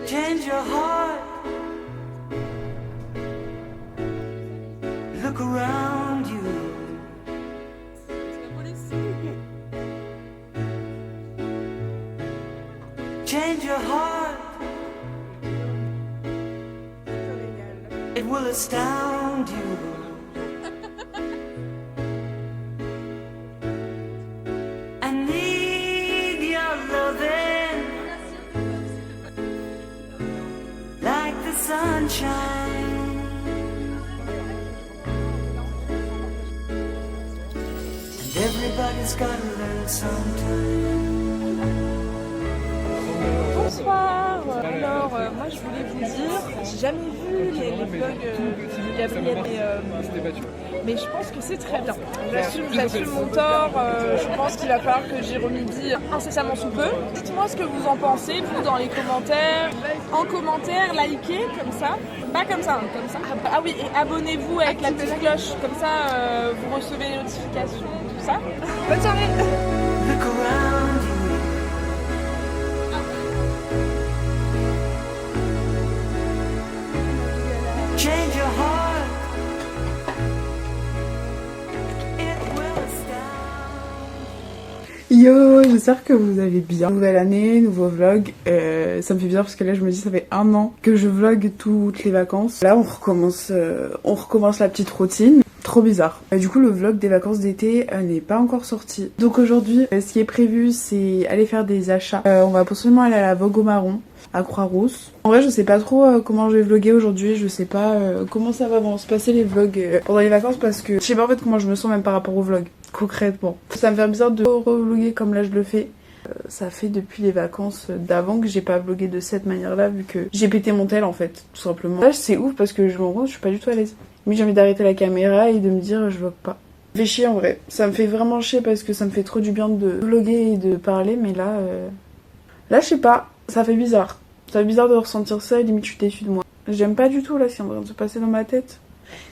Change your heart. Look around you. Change your heart. It will astound you. I need your loving like the sunshine. And everybody's gotta learn sometime. Bonsoir. Alors, moi je voulais vous dire, j'ai jamais vu les vlogs de Gabriel, mais je pense que c'est très bien. J'assume mon tort, je pense qu'il va falloir que j'y remédie incessamment sous peu. Dites-moi ce que vous en pensez, vous, dans les commentaires. En commentaire, likez, comme ça. Pas comme ça, hein, comme ça. Ah oui, et abonnez-vous avec la petite cloche, comme ça vous recevez les notifications, tout ça. Bonne soirée. Look around you. Change your heart. It will astound. Yo, j'espère que vous allez bien. Nouvelle année, nouveau vlog. Ça me fait bizarre parce que là je me dis ça fait 1 an que je vlog toutes les vacances. Là on recommence la petite routine. Trop bizarre. Du coup le vlog des vacances d'été n'est pas encore sorti. Donc aujourd'hui ce qui est prévu c'est aller faire des achats. On va possiblement aller à la Vogue au Marron à Croix-Rousse. En vrai je sais pas trop comment je vais vlogger aujourd'hui, je sais pas comment ça va se passer les vlogs pendant les vacances parce que je sais pas en fait comment je me sens même par rapport au vlog concrètement. Ça me fait bizarre de revlogger comme là je le fais. Ça fait depuis les vacances d'avant que j'ai pas vlogué de cette manière là vu que j'ai pété mon tel en fait tout simplement. Là c'est ouf parce que je me rends compte que je suis pas du tout à l'aise. Mais j'ai envie d'arrêter la caméra et de me dire je vlog pas. Ça me fait chier en vrai, ça me fait vraiment chier parce que ça me fait trop du bien de vlogger et de parler mais là je sais pas, ça fait bizarre. Ça fait bizarre de ressentir ça et limite je suis déçue de moi. J'aime pas du tout là ce qui est en train de se passer dans ma tête.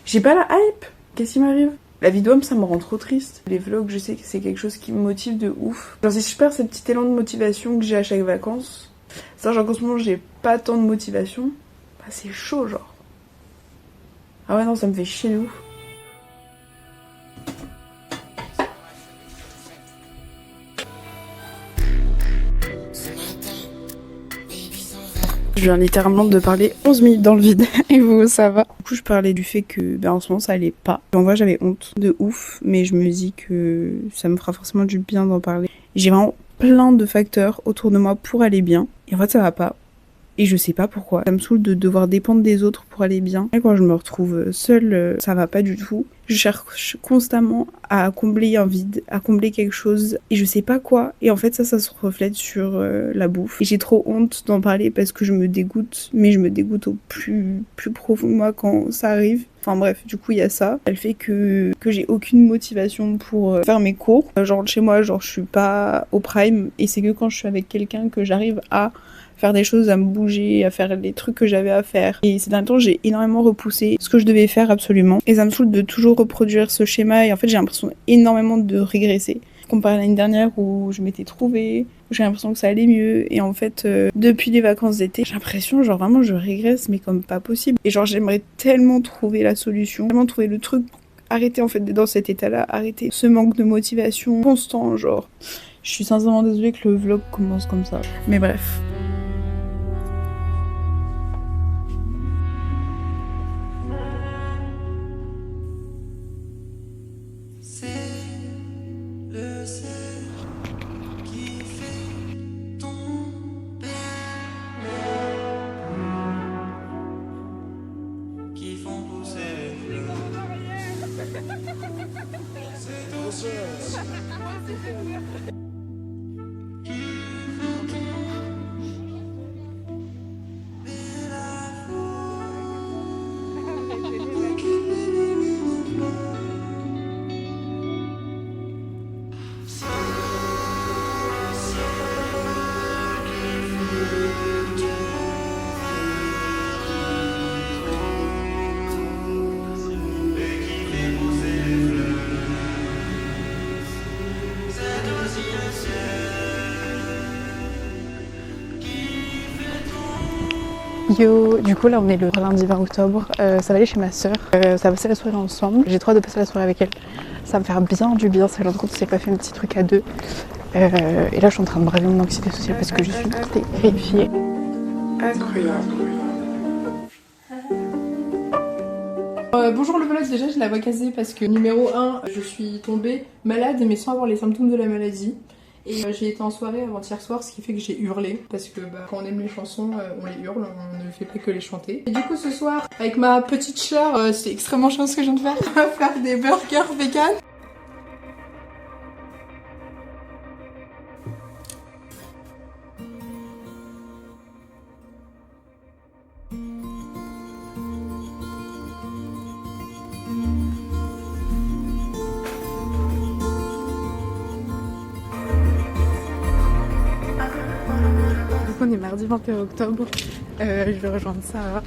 J'ai pas la hype, qu'est-ce qui m'arrive? La vidéo ça me rend trop triste. Les vlogs je sais que c'est quelque chose qui me motive de ouf. Genre c'est super ce petit élan de motivation que j'ai à chaque vacances. Ça genre qu'en ce moment j'ai pas tant de motivation. Bah c'est chaud genre. Ah ouais non ça me fait chier de ouf. Je viens littéralement de parler 11 minutes dans le vide. Et vous, ça va? Du coup, je parlais du fait que, en ce moment, ça allait pas. En vrai, j'avais honte de ouf, mais je me dis que ça me fera forcément du bien d'en parler. J'ai vraiment plein de facteurs autour de moi pour aller bien. Et en fait, ça va pas. Et je sais pas pourquoi. Ça me saoule de devoir dépendre des autres pour aller bien. Et quand je me retrouve seule, ça va pas du tout. Je cherche constamment à combler un vide, à combler quelque chose. Et je sais pas quoi. Et en fait, ça se reflète sur la bouffe. Et j'ai trop honte d'en parler parce que je me dégoûte. Mais je me dégoûte au plus profond de moi quand ça arrive. Enfin bref, du coup il y a ça. Elle fait que j'ai aucune motivation pour faire mes cours. Genre chez moi, genre je suis pas au prime. Et c'est que quand je suis avec quelqu'un que j'arrive à faire des choses, à me bouger, à faire les trucs que j'avais à faire. Et ces derniers temps, j'ai énormément repoussé ce que je devais faire absolument. Et ça me saoule de toujours reproduire ce schéma. Et en fait, j'ai l'impression énormément de régresser. Comparé à l'année dernière où je m'étais trouvée, où j'ai l'impression que ça allait mieux. Et en fait, depuis les vacances d'été, j'ai l'impression, genre vraiment, je régresse, mais comme pas possible. Et genre, j'aimerais tellement trouver la solution, tellement trouver le truc. Arrêter en fait d'être dans cet état-là, arrêter ce manque de motivation constant, genre. Je suis sincèrement désolée que le vlog commence comme ça. Mais bref. C'est aussi Yo, du coup là on est le lundi 20 octobre, ça va aller chez ma soeur, ça va passer la soirée ensemble, j'ai trop hâte de passer la soirée avec elle, ça va me faire bien du bien, ça fait longtemps qu'on s'est pas fait un petit truc à deux, et là je suis en train de braver mon anxiété sociale parce que je suis terrifiée. Incroyable. Bonjour le vlog, déjà je la vois casée parce que numéro 1, je suis tombée malade mais sans avoir les symptômes de la maladie. Et j'ai été en soirée avant-hier soir, ce qui fait que j'ai hurlé. Parce que quand on aime les chansons, on les hurle, on ne fait pas que les chanter. Et du coup ce soir, avec ma petite sœur, c'est extrêmement chiant ce que je viens de faire. On va faire des burgers vegan. On est mardi 21 octobre, je vais rejoindre Sarah.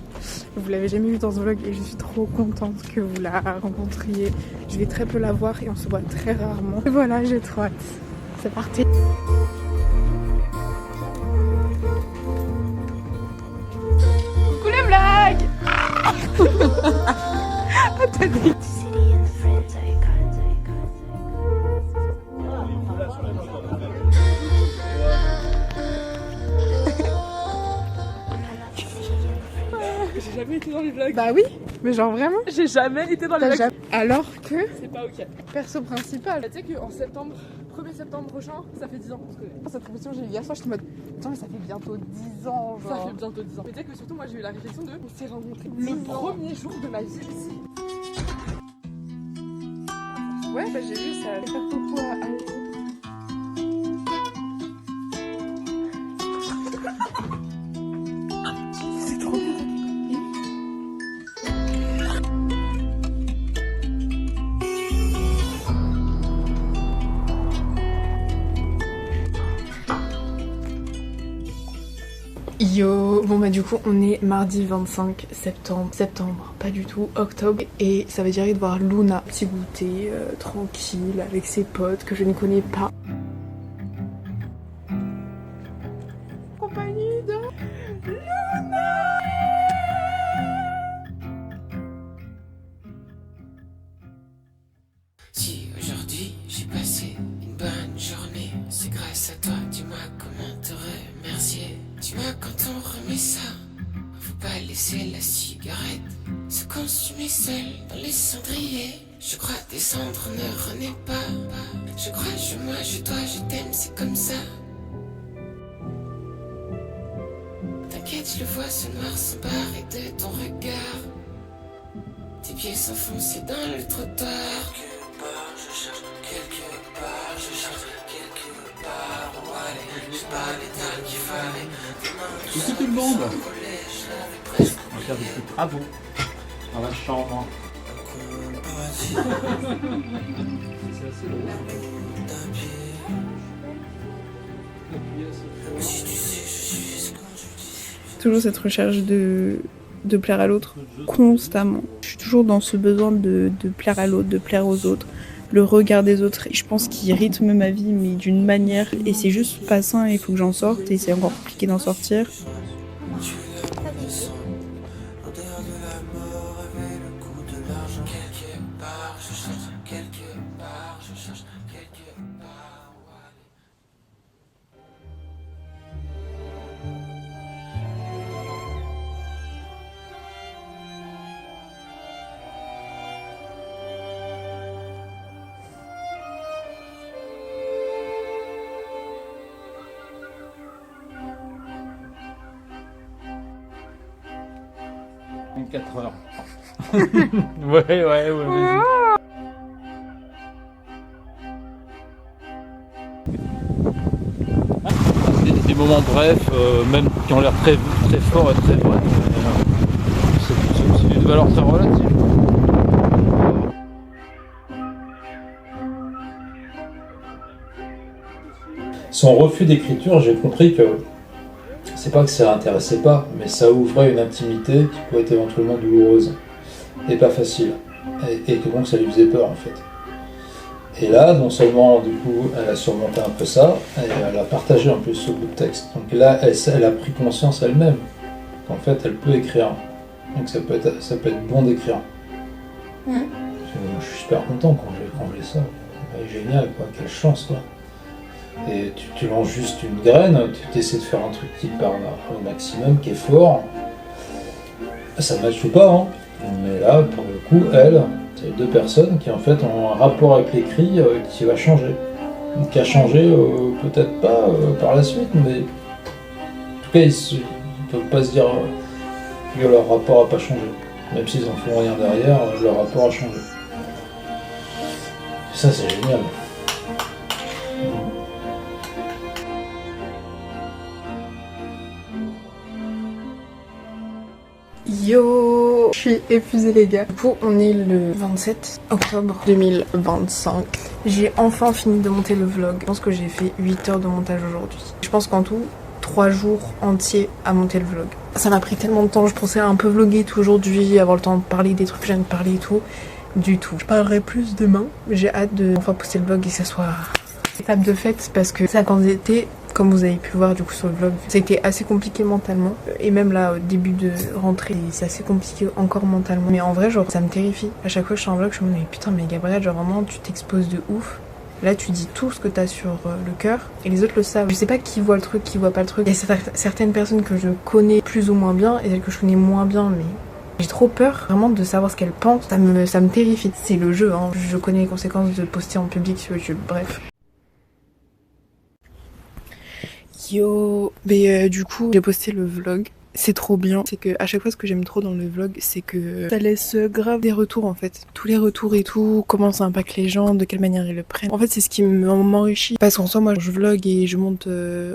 Vous l'avez jamais vue dans ce vlog et je suis trop contente que vous la rencontriez. Je vais très peu la voir et on se voit très rarement. Et voilà, j'ai trop hâte. C'est parti. Coucou les blagues. Attendez. J'ai jamais été dans les vlogs. Bah oui, mais genre vraiment. J'ai jamais été dans les vlogs. Alors que c'est pas ok. Perso principal. Tu sais qu'en septembre, 1er septembre prochain, ça fait 10 ans. Parce que cette réflexion j'ai eu hier soir, je suis en mode attends mais ça fait bientôt 10 ans genre. Ça fait bientôt 10 ans. Mais tu sais que surtout moi j'ai eu la réflexion de on s'est rencontrés le premier jour de ma vie ici. Ouais bah j'ai vu ça. Faire coucou à Alice. C'est trop bien. Yo, bon bah du coup on est mardi 25 septembre, pas du tout, octobre, et ça veut dire de voir Luna, petit goûter, tranquille, avec ses potes que je ne connais pas. Compagnie de Luna. Si aujourd'hui j'ai passé une bonne journée, c'est grâce à toi, dis-moi comment te remercier. Dis-moi quand on remet ça, faut pas laisser la cigarette se consumer seule dans les cendriers. Je crois tes cendres ne renaît pas. Je crois, moi, je dois, je t'aime, c'est comme ça. T'inquiète, je le vois, ce noir s'embarrer de ton regard. Tes pieds s'enfoncer dans le trottoir. Quelque part, je cherche quelque part, je cherche quelque part où aller. J'ai pas l'état qu'il fallait. Coucou tout le monde. On va faire des petits travaux dans la chambre. Toujours cette recherche de plaire à l'autre constamment. Je suis toujours dans ce besoin de plaire à l'autre, de plaire aux autres. Le regard des autres, je pense qu'il rythme ma vie, mais d'une manière, et c'est juste pas sain, il faut que j'en sorte, et c'est encore compliqué d'en sortir. En 4 heures. ouais, vas-y. Des moments brefs, même qui ont l'air très, très forts et très vrais. C'est une valeur très relative. Son refus d'écriture, j'ai compris que c'est pas que ça l'intéressait pas, mais ça ouvrait une intimité qui pouvait être éventuellement douloureuse et pas facile, et que donc ça lui faisait peur en fait. Et là, non seulement du coup elle a surmonté un peu ça, et elle a partagé en plus ce bout de texte. Donc là, elle a pris conscience elle-même qu'en fait elle peut écrire. Donc ça peut être bon d'écrire. Je suis super content quand j'ai ça. Génial, quoi, quelle chance, quoi. Et tu lances juste une graine, tu essaies de faire un truc qui parle au maximum, qui est fort. Ça matche ou pas, hein. Mais là, pour le coup, c'est deux personnes qui en fait ont un rapport avec l'écrit qui va changer. Qui a changé, peut-être pas par la suite, mais en tout cas, ils ne peuvent pas se dire que leur rapport n'a pas changé. Même s'ils en font rien derrière, leur rapport a changé. Ça, c'est génial. Yo, je suis épuisée les gars. Du coup, on est le 27 octobre 2025. J'ai enfin fini de monter le vlog. Je pense que j'ai fait 8 heures de montage aujourd'hui. Je pense qu'en tout, 3 jours entiers à monter le vlog. Ça m'a pris tellement de temps, je pensais un peu vlogger tout aujourd'hui, avoir le temps de parler des trucs que j'ai envie de parler et tout. Du tout. Je parlerai plus demain. J'ai hâte de enfin poster le vlog et que ça soit étape de fête parce que ça quand j'étais, comme vous avez pu voir du coup sur le vlog, ça a été assez compliqué mentalement. Et même là au début de rentrée, c'est assez compliqué encore mentalement. Mais en vrai genre ça me terrifie. À chaque fois que je suis en vlog, je me dis mais putain mais Gabrielle, genre vraiment tu t'exposes de ouf. Là tu dis tout ce que t'as sur le cœur et les autres le savent. Je sais pas qui voit le truc, qui voit pas le truc. Il y a certaines personnes que je connais plus ou moins bien et celles que je connais moins bien mais j'ai trop peur vraiment de savoir ce qu'elles pensent. Ça me terrifie. C'est le jeu, hein. Je connais les conséquences de poster en public sur YouTube. Bref. Yo, mais du coup j'ai posté le vlog. C'est trop bien, c'est que à chaque fois ce que j'aime trop dans le vlog c'est que ça laisse grave des retours en fait. Tous les retours et tout, comment ça impacte les gens, de quelle manière ils le prennent. En fait c'est ce qui m'enrichit. Parce qu'en soi moi je vlog et je monte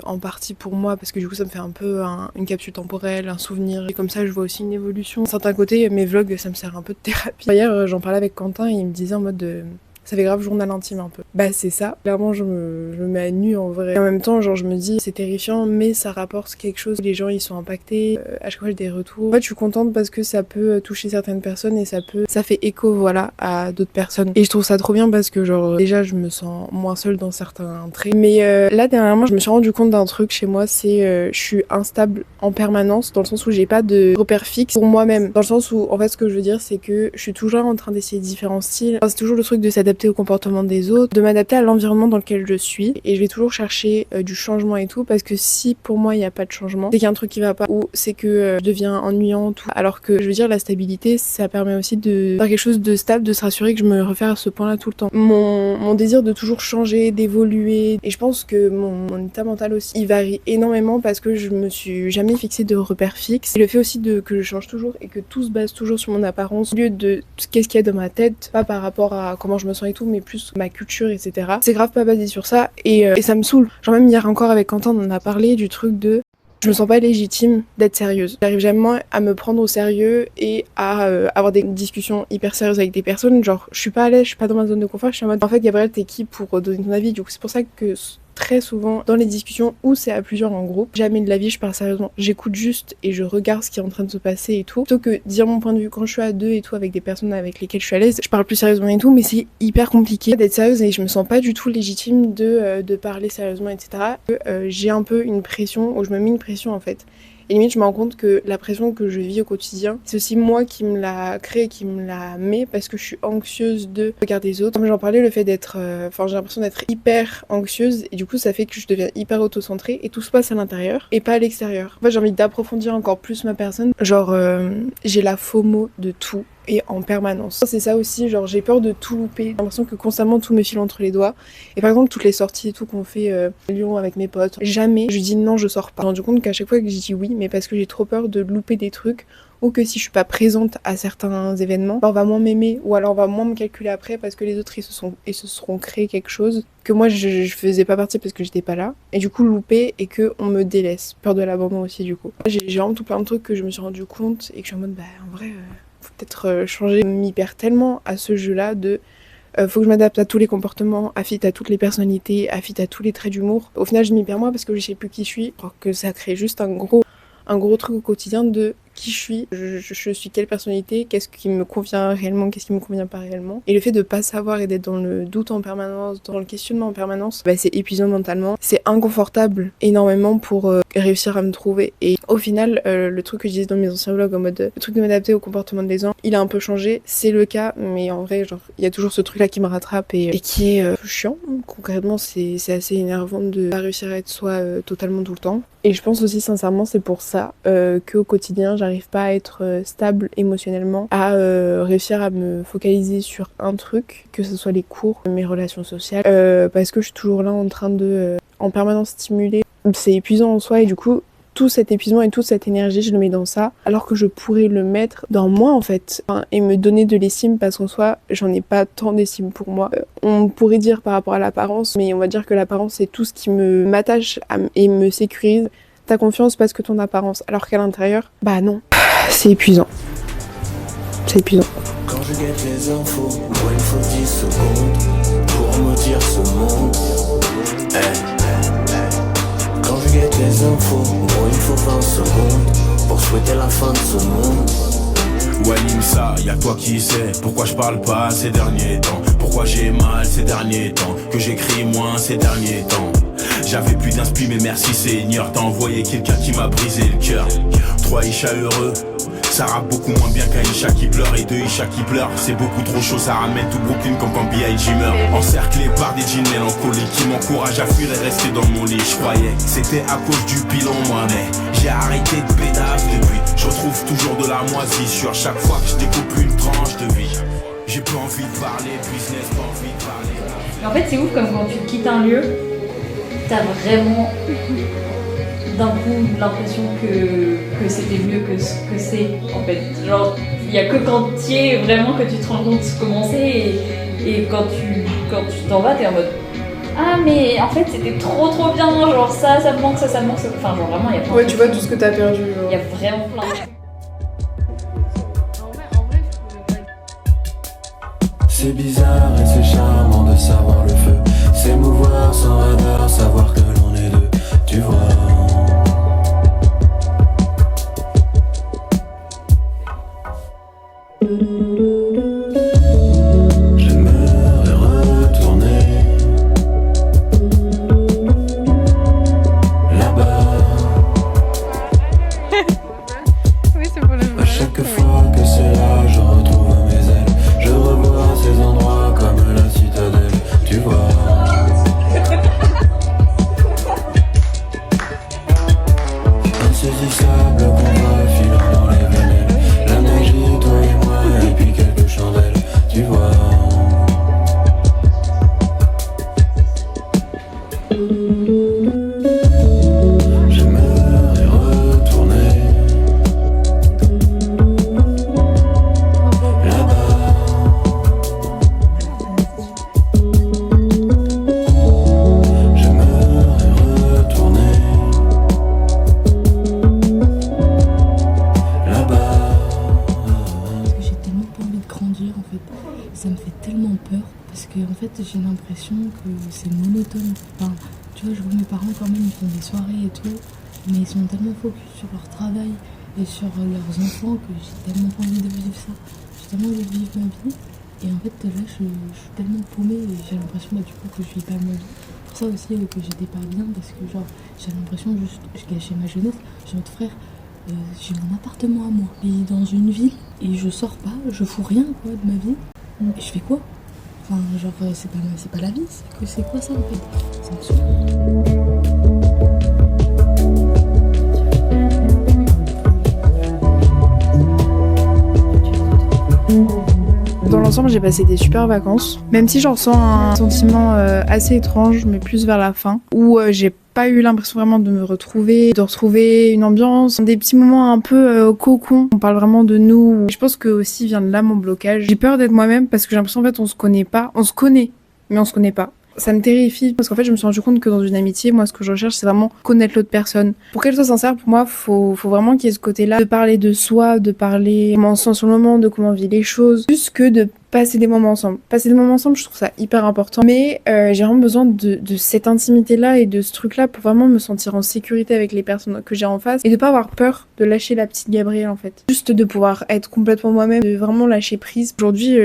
en partie pour moi parce que du coup ça me fait un peu une capsule temporelle, un souvenir. Et comme ça je vois aussi une évolution. D'un certain côté mes vlogs ça me sert un peu de thérapie. Hier j'en parlais avec Quentin et il me disait en mode ça fait grave journal intime un peu. Bah c'est ça. Clairement je me mets à nu en vrai. Et en même temps genre je me dis c'est terrifiant mais ça rapporte quelque chose. Les gens ils sont impactés. À chaque fois j'ai des retours. En fait je suis contente parce que ça peut toucher certaines personnes et ça fait écho voilà à d'autres personnes. Et je trouve ça trop bien parce que genre déjà je me sens moins seule dans certains traits. Mais là dernièrement je me suis rendu compte d'un truc chez moi, c'est je suis instable en permanence dans le sens où j'ai pas de repère fixe pour moi-même. Dans le sens où en fait ce que je veux dire c'est que je suis toujours en train d'essayer différents styles. Enfin, c'est toujours le truc de s'adapter au comportement des autres, de m'adapter à l'environnement dans lequel je suis et je vais toujours chercher du changement et tout parce que si pour moi il n'y a pas de changement, c'est qu'il y a un truc qui va pas ou c'est que je deviens ennuyante alors que je veux dire la stabilité ça permet aussi de faire quelque chose de stable, de se rassurer que je me refais à ce point là tout le temps. Mon désir de toujours changer, d'évoluer et je pense que mon état mental aussi il varie énormément parce que je me suis jamais fixé de repères fixes et le fait aussi que je change toujours et que tout se base toujours sur mon apparence au lieu de qu'est-ce qu'il y a dans ma tête, pas par rapport à comment je me sens et tout mais plus ma culture etc. C'est grave pas basé sur ça et ça me saoule. Genre même hier encore avec Quentin on en a parlé du truc de je me sens pas légitime d'être sérieuse. J'arrive jamais à me prendre au sérieux et à avoir des discussions hyper sérieuses avec des personnes. Genre, je suis pas à l'aise, je suis pas dans ma zone de confort. Je suis en mode, en fait, Gabrielle, t'es qui pour donner ton avis? Du coup, c'est pour ça que très souvent, dans les discussions où c'est à plusieurs en groupe, jamais de la vie je parle sérieusement. J'écoute juste et je regarde ce qui est en train de se passer et tout. Plutôt que dire mon point de vue quand je suis à deux et tout avec des personnes avec lesquelles je suis à l'aise, je parle plus sérieusement et tout, mais c'est hyper compliqué d'être sérieuse et je me sens pas du tout légitime de parler sérieusement, etc. J'ai un peu une pression, ou je me mets une pression en fait. Et limite, je me rends compte que la pression que je vis au quotidien, c'est aussi moi qui me la crée, qui me la met parce que je suis anxieuse de regarder les autres. Comme j'en parlais, le fait d'être... j'ai l'impression d'être hyper anxieuse et du coup, ça fait que je deviens hyper autocentrée et tout se passe à l'intérieur et pas à l'extérieur. En fait, j'ai envie d'approfondir encore plus ma personne. Genre, j'ai la FOMO de tout. Et en permanence. C'est ça aussi, genre j'ai peur de tout louper. J'ai l'impression que constamment tout me file entre les doigts. Et par exemple, toutes les sorties et tout qu'on fait à Lyon avec mes potes, jamais je dis non, je sors pas. Je me suis rendu compte qu'à chaque fois que je dis oui, mais parce que j'ai trop peur de louper des trucs ou que si je suis pas présente à certains événements, on va moins m'aimer ou alors on va moins me calculer après parce que les autres ils se seront créés quelque chose que moi je faisais pas partie parce que j'étais pas là et du coup louper et que on me délaisse. Peur de l'abandon aussi du coup. J'ai vraiment tout plein de trucs que je me suis rendu compte et que je suis en mode bah en vrai faut peut-être changer. Je m'y perds tellement à ce jeu-là de faut que je m'adapte à tous les comportements, à toutes les personnalités, à tous les traits d'humour. Au final, je m'y perds moi parce que je sais plus qui je suis. Alors que ça crée juste un gros truc au quotidien de qui je suis, je suis quelle personnalité, qu'est-ce qui me convient réellement, qu'est-ce qui me convient pas réellement. Et le fait de pas savoir et d'être dans le doute en permanence, dans le questionnement en permanence, c'est épuisant mentalement. C'est inconfortable énormément pour réussir à me trouver. Et au final, le truc que je disais dans mes anciens vlogs, en mode le truc de m'adapter au comportement des gens, il a un peu changé, c'est le cas, mais en vrai, genre, il y a toujours ce truc-là qui me rattrape et qui est chiant. Concrètement, c'est assez énervant de pas réussir à être soi totalement tout le temps. Et je pense aussi sincèrement c'est pour ça qu'au quotidien j'arrive pas à être stable émotionnellement, à réussir à me focaliser sur un truc, que ce soit les cours, mes relations sociales, parce que je suis toujours là en train de en permanence stimuler. C'est épuisant en soi et du coup tout cet épuisement et toute cette énergie je le mets dans ça alors que je pourrais le mettre dans moi en fait, et me donner de l'estime parce qu'en soi j'en ai pas tant d'estime pour moi. On pourrait dire par rapport à l'apparence, mais on va dire que l'apparence c'est tout ce qui m'attache et me sécurise. Ta confiance parce que ton apparence, alors qu'à l'intérieur, non, c'est épuisant. C'est épuisant. Quand je guette les infos, moi il faut 10 secondes pour me dire ce monde. Quand je guette les infos, moi il faut 20 secondes pour souhaiter la fin de ce monde. Ouais Nimsa, y'a toi qui sais pourquoi je parle pas ces derniers temps. Pourquoi j'ai mal ces derniers temps, que j'écris moins ces derniers temps. J'avais plus d'inspi mais merci Seigneur, t'as envoyé quelqu'un qui m'a brisé le cœur. 3 Isha heureux, ça rappe beaucoup moins bien qu'un Isha qui pleure. Et 2 Isha qui pleurent, c'est beaucoup trop chaud, ça ramène tout Brooklyn comme quand B.I.G meurt. Encerclé par des jeans mélancoliques qui m'encouragent à fuir et rester dans mon lit. Je croyais que c'était à cause du bilan moi, mais j'ai arrêté de pédave depuis. Je retrouve toujours de la moisissure chaque fois que je découpe une tranche de vie. J'ai plus envie de parler business, pas envie de parler. Mais en fait c'est ouf comme quand tu quittes un lieu, t'as vraiment d'un coup l'impression que c'était mieux que ce que c'est en fait. Genre, il y a que quand tu y es vraiment que tu te rends compte comment c'est et quand tu t'en vas, t'es en mode ah mais en fait c'était trop bien, genre ça me manque, ça me manque, enfin genre vraiment il y a plein Ouais, tu vois tout ce que t'as perdu. Il y a vraiment plein de trucs. C'est bizarre et c'est charmant de savoir le feu, s'émouvoir sans radar, savoir que l'on est deux, tu vois. J'aimerais retourner là-bas. Oui, c'est pour le À chaque fois que c'est là, je retrouve mes ailes. Je revois ces endroits comme la citadelle, tu vois. Insaisissable combat filant dans les veines. La neige et toi et moi, et puis quelques chandelles, tu vois. J'aimerais retourner là-bas. J'aimerais retourner là-bas. J'ai tellement pas envie de grandir en fait, ça me fait tellement peur parce que en fait j'ai l'impression que c'est monotone. Enfin, tu vois, je vois mes parents quand même, ils font des soirées et tout, mais ils sont tellement focus sur leur travail et sur leurs enfants que j'ai tellement pas envie de vivre ça. J'ai tellement envie de vivre ma vie et en fait là je suis tellement paumée et j'ai l'impression du coup que je vis pas ma vie. Pour ça aussi que j'étais pas bien parce que genre j'ai l'impression juste je gâchais ma jeunesse. J'ai notre frère. J'ai mon appartement à moi et dans une ville et je sors pas, je fous rien quoi de ma vie. Et je fais quoi? Enfin genre c'est pas la vie, c'est quoi ça en fait? Ça me saoule. Dans l'ensemble, j'ai passé des super vacances, même si j'en ressens un sentiment assez étrange, mais plus vers la fin, où j'ai pas eu l'impression vraiment de me retrouver, de retrouver une ambiance, des petits moments un peu cocon. On parle vraiment de nous. Je pense que aussi vient de là mon blocage. J'ai peur d'être moi-même parce que j'ai l'impression en fait on se connaît pas, on se connaît, mais on se connaît pas. Ça me terrifie parce qu'en fait je me suis rendu compte que dans une amitié, moi ce que je recherche c'est vraiment connaître l'autre personne. Pour qu'elle soit sincère, pour moi faut vraiment qu'il y ait ce côté-là de parler de soi, de parler comment on se sent sur le moment, de comment on vit les choses, plus que de passer des moments ensemble. Passer des moments ensemble, je trouve ça hyper important. Mais j'ai vraiment besoin de cette intimité-là et de ce truc-là pour vraiment me sentir en sécurité avec les personnes que j'ai en face et de pas avoir peur de lâcher la petite Gabrielle en fait. Juste de pouvoir être complètement moi-même, de vraiment lâcher prise. Aujourd'hui,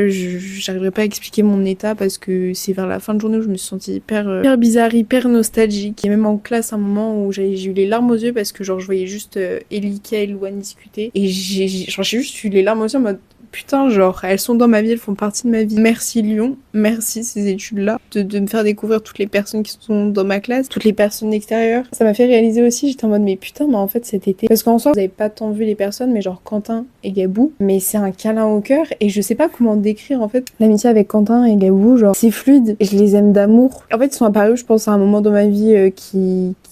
j'arriverai pas à expliquer mon état parce que c'est vers la fin de journée où je me suis sentie hyper bizarre, hyper nostalgique. Et même en classe, un moment où j'ai eu les larmes aux yeux parce que genre je voyais juste Ellie, Kay, Louane discuter. Et j'ai juste eu les larmes aux yeux en mode putain, genre, elles sont dans ma vie, elles font partie de ma vie. Merci Lyon, merci ces études-là, de me faire découvrir toutes les personnes qui sont dans ma classe, toutes les personnes extérieures. Ça m'a fait réaliser aussi, j'étais en mode, mais putain, mais en fait cet été, parce qu'en soi, vous avez pas tant vu les personnes, mais genre Quentin et Gabou, mais c'est un câlin au cœur, et je sais pas comment décrire en fait l'amitié avec Quentin et Gabou, genre, c'est fluide, je les aime d'amour. En fait, ils sont apparus, je pense, à un moment dans ma vie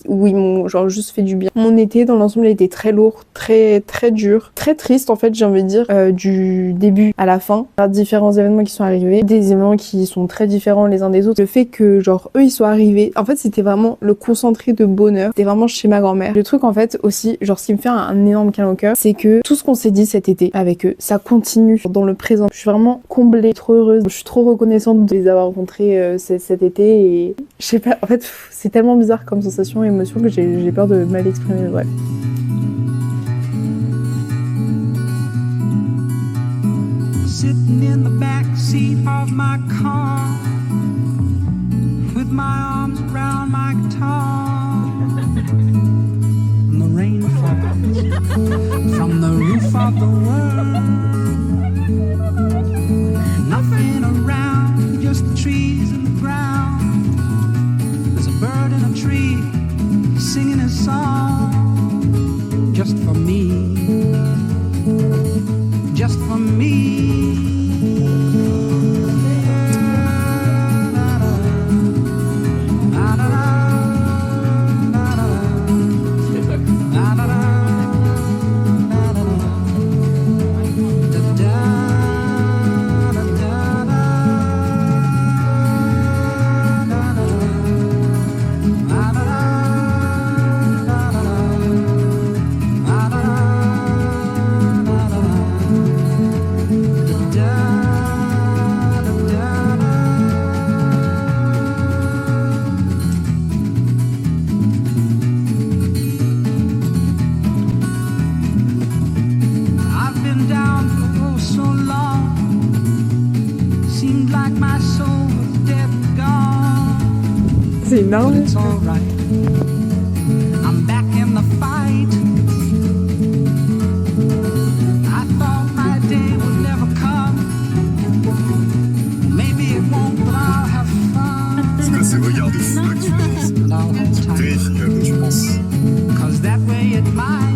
où ils m'ont genre juste fait du bien. Mon été, dans l'ensemble, a été très lourd, très dur, très triste en fait, j'ai envie de dire, du début à la fin, par différents événements qui sont arrivés, des événements qui sont très différents les uns des autres. Le fait que genre eux ils soient arrivés, en fait c'était vraiment le concentré de bonheur. C'était vraiment chez ma grand-mère. Le truc en fait aussi, genre ce qui me fait un énorme câlin au cœur, c'est que tout ce qu'on s'est dit cet été avec eux, ça continue dans le présent. Je suis vraiment comblée, trop heureuse. Je suis trop reconnaissante de les avoir rencontrés cet été et je sais pas, en fait c'est tellement bizarre comme sensation et émotion que j'ai peur de mal exprimer. Bref. Sitting in the back seat of my car with my arms around my guitar and the rain falls from the roof of the world. Nothing around, just the trees and the ground. There's a bird in a tree singing a song just for me, just for me. C'est énorme. It's all right. I'm back in the fight. I thought my day would never come. Maybe it won't, but I'll have fun. C'est quoi ces regards de fou là que tu penses? C'est terrifiant que tu penses. Cause that way it might.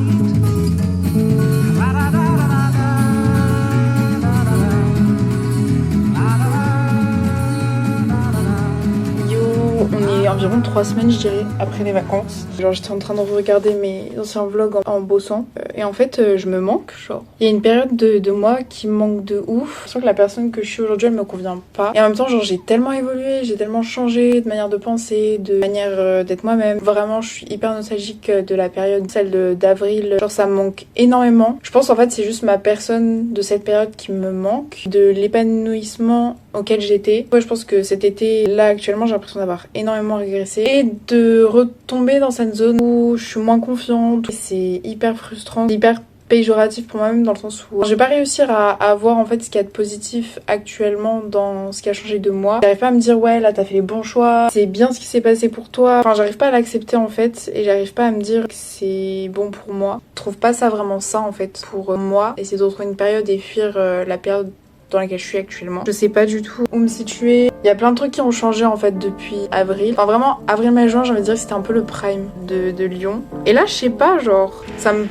On est environ 3 semaines, je dirais, après les vacances. Genre, j'étais en train de regarder mes anciens vlogs en bossant. Et en fait, je me manque, genre. Il y a une période de moi qui me manque de ouf. Je sens que la personne que je suis aujourd'hui, elle me convient pas. Et en même temps, genre, j'ai tellement évolué, j'ai tellement changé de manière de penser, de manière d'être moi-même. Vraiment, je suis hyper nostalgique de la période, celle d'avril. Genre, ça me manque énormément. Je pense, en fait, c'est juste ma personne de cette période qui me manque. De l'épanouissement auquel j'étais. Ouais, je pense que cet été, là, actuellement, j'ai l'impression d'avoir énormément régressé et de retomber dans cette zone où je suis moins confiante. C'est hyper frustrant, hyper péjoratif pour moi-même dans le sens où je vais pas réussir à voir en fait ce qu'il y a de positif actuellement dans ce qui a changé de moi. J'arrive pas à me dire ouais là t'as fait les bons choix, c'est bien ce qui s'est passé pour toi. Enfin j'arrive pas à l'accepter en fait et j'arrive pas à me dire que c'est bon pour moi. Je trouve pas ça vraiment ça en fait pour moi. Essayer de retrouver une période et fuir la période dans laquelle je suis actuellement. Je sais pas du tout où me situer. Il y a plein de trucs qui ont changé en fait depuis avril. Enfin vraiment, avril, mai, juin, j'ai envie de dire que c'était un peu le prime de Lyon. Et là, je sais pas, genre, ça me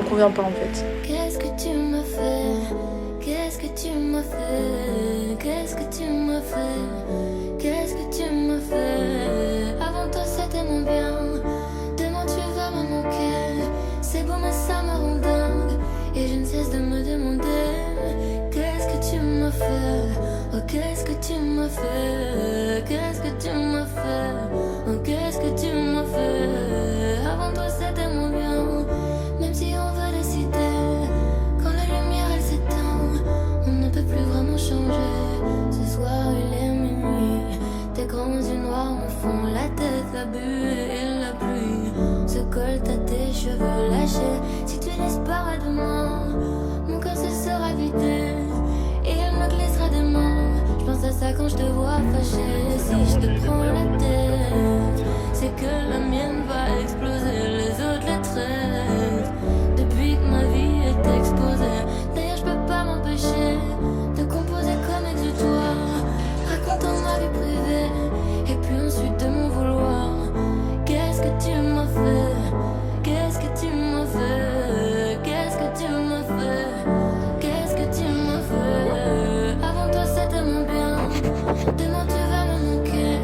convient pas en fait. Qu'est-ce que tu m'as fait? Qu'est-ce que tu m'as fait? Qu'est-ce que tu m'as fait? Qu'est-ce que tu m'as fait? Avant toi c'était mon bien. Demain tu vas me manquer. C'est beau mais ça me rend dingue. Et je ne cesse de me demander. Qu'est-ce que tu m'as fait? Oh qu'est-ce que tu m'as fait? Qu'est-ce que tu m'as fait? Oh qu'est-ce que tu m'as fait? Avant toi c'était mon bien. Même si on veut décider, quand la lumière elle s'éteint, on ne peut plus vraiment changer. as bu et la pluie se colle à tes cheveux lâchés. Si tu disparais de moi, mon cœur se sera vidé et il me glissera des mains. Je pense à ça quand je te vois fâché. Si je te prends la tête, c'est que la mienne va exploser, les autres les traitent. Depuis que ma vie est exposée, d'ailleurs je peux pas m'empêcher de composer comme exutoire, racontant ma vie privée et puis ensuite de mon vouloir. Qu'est-ce que tu m'as fait? Qu'est-ce que tu m'as fait? Qu'est-ce que tu m'as fait? Qu'est-ce que tu m'as fait? Avant toi c'était mon bien, demain tu vas me manquer.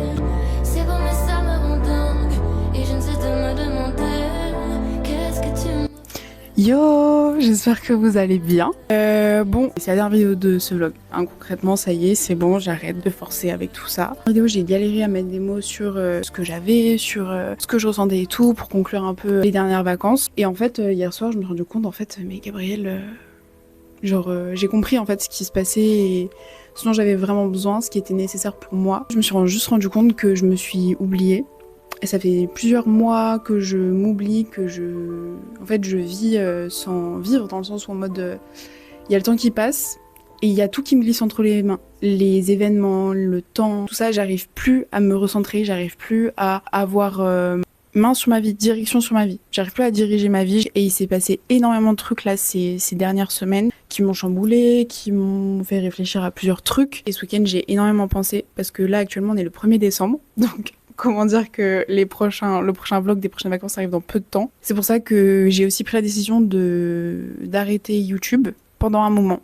C'est bon mais ça me rend dingue et je ne cesse de me demander qu'est-ce que tu m'as fait. Yo, j'espère que vous allez bien. Bon, c'est la dernière vidéo de ce vlog. Hein, concrètement, ça y est, c'est bon, j'arrête de forcer avec tout ça. Dans la vidéo, j'ai galéré à mettre des mots sur ce que j'avais, sur ce que je ressentais et tout, pour conclure un peu les dernières vacances. Et en fait, hier soir, je me suis rendu compte, en fait, mais Gabrielle, j'ai compris en fait ce qui se passait et ce dont j'avais vraiment besoin, ce qui était nécessaire pour moi. Je me suis juste rendu compte que je me suis oubliée. Et ça fait plusieurs mois que je m'oublie, en fait, je vis sans vivre, dans le sens où en mode, il y a le temps qui passe et il y a tout qui me glisse entre les mains. Les événements, le temps, tout ça, j'arrive plus à me recentrer, j'arrive plus à avoir main sur ma vie, direction sur ma vie. J'arrive plus à diriger ma vie et il s'est passé énormément de trucs là ces dernières semaines qui m'ont chamboulé, qui m'ont fait réfléchir à plusieurs trucs. Et ce week-end, j'ai énormément pensé parce que là, actuellement, on est le 1er décembre, donc comment dire que le prochain vlog des prochaines vacances arrive dans peu de temps. C'est pour ça que j'ai aussi pris la décision d'arrêter YouTube pendant un moment.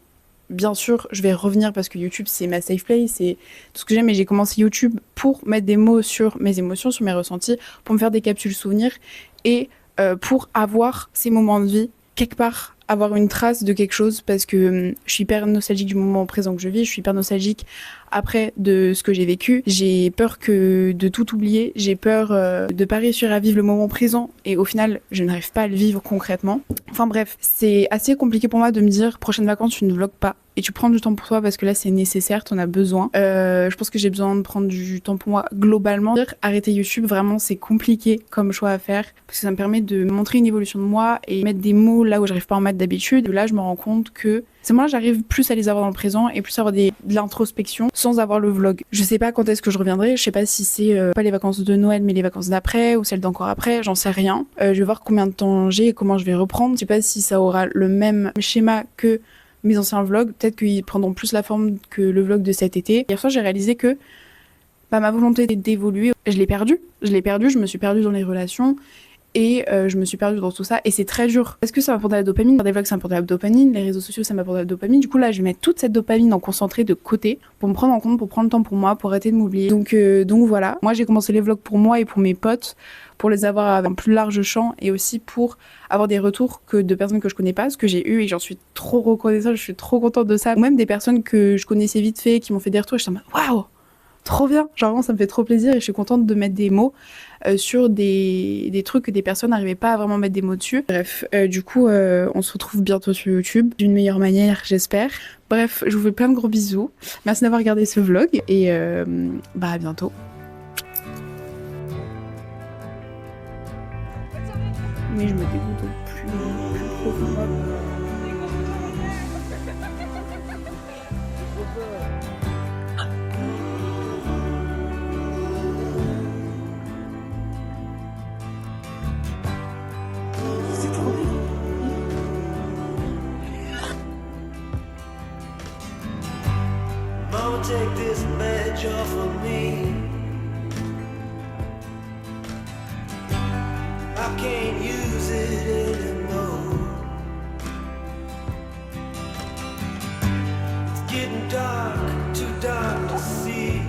Bien sûr, je vais revenir parce que YouTube, c'est ma safe place, c'est tout ce que j'aime. Et j'ai commencé YouTube pour mettre des mots sur mes émotions, sur mes ressentis, pour me faire des capsules souvenirs et pour avoir ces moments de vie quelque part, avoir une trace de quelque chose, parce que je suis hyper nostalgique du moment présent que je vis, je suis hyper nostalgique après de ce que j'ai vécu. J'ai peur de tout oublier, j'ai peur de pas réussir à vivre le moment présent et au final je n'arrive pas à le vivre concrètement. Enfin bref, c'est assez compliqué pour moi de me dire prochaines vacances tu ne vlogs pas et tu prends du temps pour toi parce que là c'est nécessaire, t'en as besoin. Je pense que j'ai besoin de prendre du temps pour moi globalement. Arrêter YouTube, vraiment c'est compliqué comme choix à faire parce que ça me permet de montrer une évolution de moi et mettre des mots là où j'arrive pas à en mettre d'habitude. Là je me rends compte que ces mots-là, j'arrive plus à les avoir dans le présent et plus à avoir de l'introspection sans avoir le vlog. Je sais pas quand est-ce que je reviendrai, je sais pas si c'est pas les vacances de Noël mais les vacances d'après ou celles d'encore après, j'en sais rien. Je vais voir combien de temps j'ai et comment je vais reprendre. Je sais pas si ça aura le même schéma que mes anciens vlogs, peut-être qu'ils prendront plus la forme que le vlog de cet été. Hier soir, j'ai réalisé que ma volonté d'évoluer, je l'ai perdue, je me suis perdue dans les relations. Et je me suis perdue dans tout ça et c'est très dur parce que ça m'apporte de la dopamine, faire des vlogs ça m'apporte de la dopamine, les réseaux sociaux ça m'apporte de la dopamine. Du coup là je vais mettre toute cette dopamine en concentré de côté pour me prendre en compte, pour prendre le temps pour moi, pour arrêter de m'oublier. Donc voilà, moi j'ai commencé les vlogs pour moi et pour mes potes, pour les avoir à un plus large champ et aussi pour avoir des retours de personnes que je connais pas, ce que j'ai eu et j'en suis trop reconnaissante, je suis trop contente de ça. Ou même des personnes que je connaissais vite fait qui m'ont fait des retours et je suis en mode waouh, trop bien, genre vraiment ça me fait trop plaisir et je suis contente de mettre des mots sur des trucs que des personnes n'arrivaient pas à vraiment mettre des mots dessus. Bref, du coup on se retrouve bientôt sur YouTube d'une meilleure manière j'espère. Bref, je vous fais plein de gros bisous, merci d'avoir regardé ce vlog et à bientôt. Mais je me dégoûte plus profondément. Mama, take this badge off of me. I can't use it anymore. It's getting dark, too dark to see.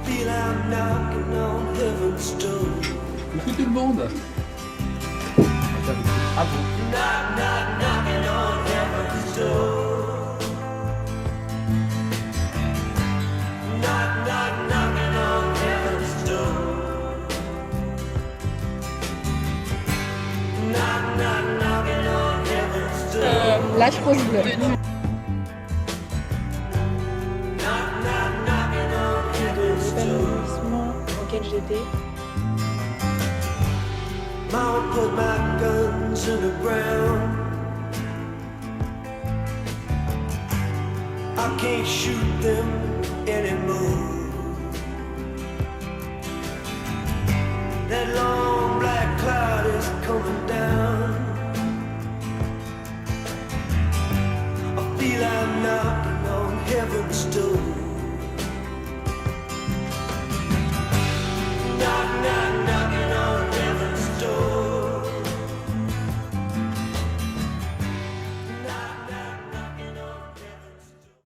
Feel I'm knocking on heaven's door. Coucou tout le monde. Ah bon. Knock, knock, knocking on heaven's door. Knock, knock, knocking on heaven's door. Knock, knock, knocking on heaven's door. Lâche rose bleu. Knock, knock, knocking on heaven's door. laquelle j'étais. Mama put my guns in the ground. I can't shoot them anymore. That long black cloud is coming down.